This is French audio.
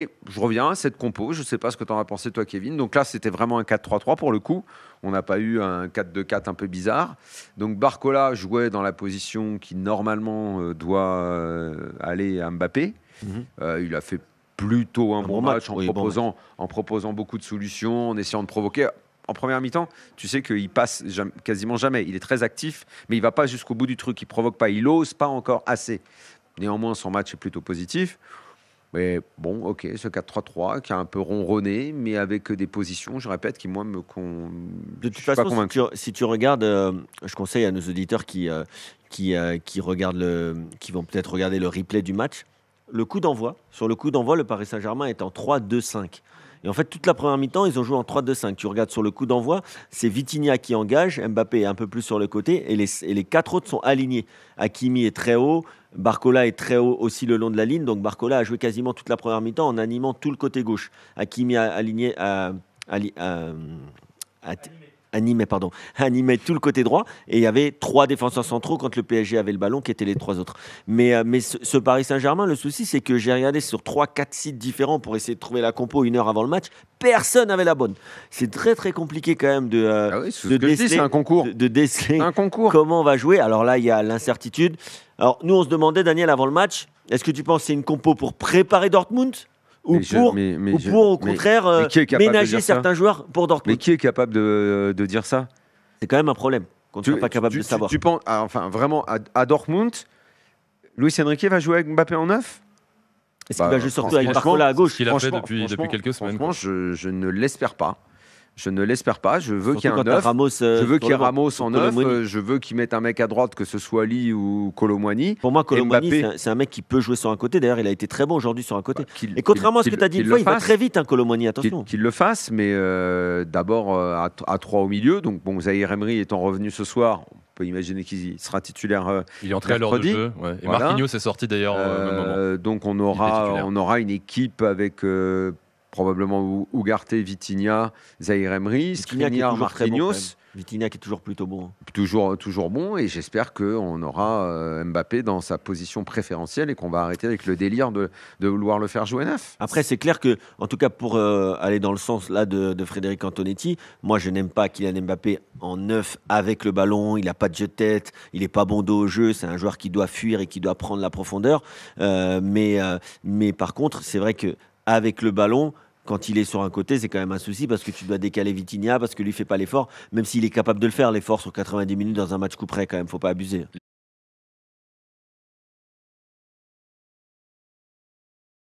Je reviens à cette compo, je ne sais pas ce que tu en as pensé toi Kevin. Donc là c'était vraiment un 4-3-3 pour le coup. On n'a pas eu un 4-2-4 un peu bizarre. Donc Barcola jouait dans la position qui normalement doit aller à Mbappé. Mhm. Il a fait plutôt un bon match, Oui, bon match. en proposant beaucoup de solutions, en essayant de provoquer. En première mi-temps, tu sais qu'il passe quasiment jamais. Il est très actif, mais il va pas jusqu'au bout du truc. Il provoque pas, il ose pas encore assez. Néanmoins, son match est plutôt positif. Mais bon, ok, ce 4-3-3 qui a un peu ronronné, mais avec des positions, je répète, qui moi De je toute suis pas façon, convaincu. si tu regardes, je conseille à nos auditeurs qui regardent qui vont peut-être regarder le replay du match. Sur le coup d'envoi, le Paris Saint-Germain est en 3-2-5. Et en fait, toute la première mi-temps, ils ont joué en 3-2-5. Tu regardes sur le coup d'envoi, c'est Vitinha qui engage, Mbappé est un peu plus sur le côté, et les quatre autres sont alignés. Hakimi est très haut, Barcola est très haut aussi le long de la ligne, donc Barcola a joué quasiment toute la première mi-temps en animant tout le côté gauche. Hakimi a aligné à- animait, pardon, animait tout le côté droit et il y avait trois défenseurs centraux quand le PSG avait le ballon qui étaient les trois autres. Mais ce Paris Saint-Germain, le souci c'est que j'ai regardé sur 3-4 sites différents pour essayer de trouver la compo une heure avant le match, personne n'avait la bonne. C'est très très compliqué quand même Ah oui, c'est de ce que je dis, c'est un déceler, concours. de C'est déceler un concours. comment on va jouer. Alors là, il y a l'incertitude. Alors nous, on se demandait, Daniel, avant le match, est-ce que tu penses que c'est une compo pour préparer Dortmund ou Mais, ou pour au mais, contraire mais qui est capable de ménager dire ça? certains joueurs pour Mais Dortmund? qui est capable de dire ça? C'est quand même un problème qu'on ne soit pas capable de savoir. Tu penses, enfin vraiment, à Dortmund, Luis Enrique va jouer avec Mbappé en neuf? Est-ce qu'il va Bah, jouer surtout avec franchement, Barcola à C'est ce gauche? qu'il a fait franchement, depuis quelques semaines, franchement, quoi. je ne l'espère pas. Je ne l'espère pas. Je veux qu'il y Surtout ait un quand tu as neuf. Ramos Je veux sur qu'il y ait le banc, Ramos ou en neuf. Colomoni. Je veux qu'il mette un mec à droite, que ce soit Lee ou Colomwani. Pour moi, Colomoni, Mbappé, c'est un mec qui peut jouer sur un côté. D'ailleurs, il a été très bon aujourd'hui sur un côté. qu'il Et contrairement à ce que tu as dit qu'il une le fois, il va fasse. très vite, hein, Colomoni, attention. Qu'il le fasse, mais d'abord à 3 au milieu. Donc, bon, Zahir Emery étant revenu ce soir, on peut imaginer qu'il sera titulaire Il est entré à l'heure de mercredi. jeu. Ouais. Et Voilà. Marquinhos est sorti d'ailleurs au même moment. Donc, Il était titulaire. on aura une équipe avec probablement Ugarte, Vitinha, Zahir Emery, Vitinha qui est Skriniar, toujours très bon. Quand même. Marquinhos. Vitinha qui est toujours plutôt bon. Toujours bon, et j'espère qu'on aura Mbappé dans sa position préférentielle et qu'on va arrêter avec le délire de vouloir le faire jouer neuf. Après, c'est clair que, en tout cas, pour aller dans le sens là de Frédéric Antonetti, moi, je n'aime pas Kylian Mbappé en neuf avec le ballon. Il n'a pas de jeu de tête, il n'est pas bon dos au jeu. C'est un joueur qui doit fuir et qui doit prendre la profondeur. Mais par contre, c'est vrai que avec le ballon, quand il est sur un côté, c'est quand même un souci parce que tu dois décaler Vitinha, parce que lui fait pas l'effort, même s'il est capable de le faire, l'effort sur 90 minutes dans un match coup près, quand même, faut pas abuser.